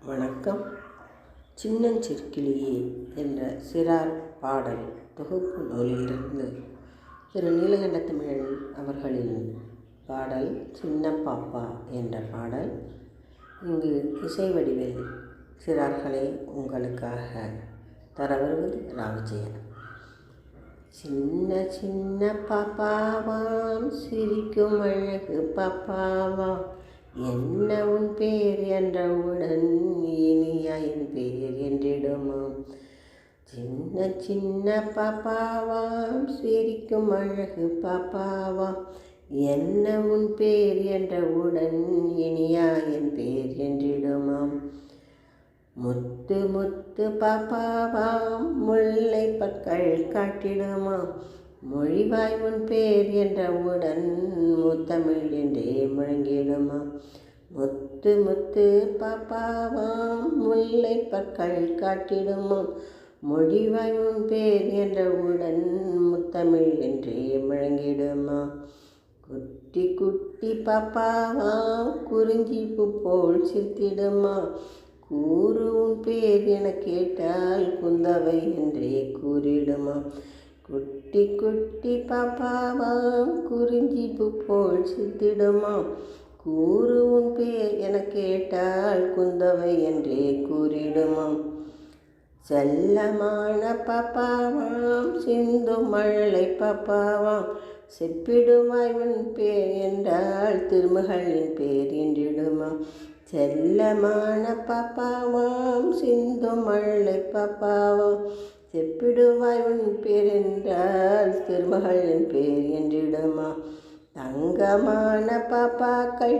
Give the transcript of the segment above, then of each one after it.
வணக்கம். சின்னஞ்சிற்கிளியே என்ற சிறார் பாடல் தொகுப்பு நூலிலிருந்து திரு நீலகண்ட தமிழன் அவர்களின் பாடல் சின்ன பாப்பா என்ற பாடல். இங்கு இசை வடிவில் சிறார்களை உங்களுக்காக தர வருவது ராவிஜயன். சின்ன சின்ன பாப்பாவாம் சிரிக்கும் அழகு பாப்பாவாம், என்ன உன் பேர் என்றவுடன் இனியா என் பேர் என்றிடுமாம். சின்ன சின்ன பாப்பாவாம் சிரிக்கும் அழகு பாப்பாவாம், என்ன உன் பேர் என்றவுடன் இனியா என் பேர் என்றிடுமாம். முத்து முத்து பாப்பாவாம் முல்லை பற்கள் காட்டிடுமாம், மொழிவாய் உன் பேர் என்றவுடன் முத்தமிழ் என்றே முழங்கிடுமாம். முத்து முத்து பாப்பாவாம் முல்லை பற்கள் காட்டிடுமாம், மொழிவாய் உன் பேர் என்றவுடன் முத்தமிழ் என்றே முழங்கிடுமாம். குட்டி குட்டி பாப்பாவாம் குறிஞ்சி பூ போல் சிரித்திடுமா, கூறு உன் பேர் என கேட்டால் குந்தவை என்றே கூறிடுமா. குட்டி குட்டி பாப்பாவாம் குறிஞ்சி பூ போல் சிரித்திடுமா, கூறு உன் பேர் என கேட்டால் குந்தவை என்றே கூறிடுமாம். செல்லமான பாப்பாவாம் சிந்தும் மழலை பாப்பாவாம், செப்பிடுவாய் உன் பேர் என்றால் திருமகளின் பேர் என்றிடுமாம். செல்லமான பாப்பாவாம் சிந்தும் மழலை பாப்பாவாம், செப்பிடுவாய் உன் பேர் என்றால் திருமகளின் பேர் என்றிடுமா. தங்கமான பாப்பாக்கள்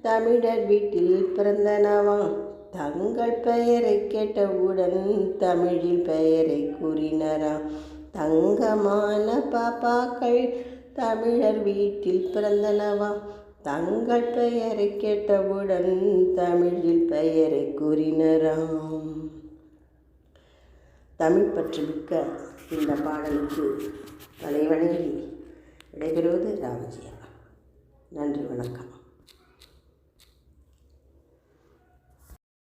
தமிழர் வீட்டில் பிறந்தனவாம், தங்கள் பெயரை கேட்டவுடன் தமிழில் பெயரை கூறினராம். தங்கமான பாப்பாக்கள் தமிழர் வீட்டில் பிறந்தனவாம், தங்கள் பெயரை கேட்டவுடன் தமிழில் பெயரை கூறினராம். தமிழ் பற்று மிக்க இந்த பாடலுக்கு தலைவணங்கி விடைபெறுவது ராவிஜயன். நன்றி, வணக்கம்.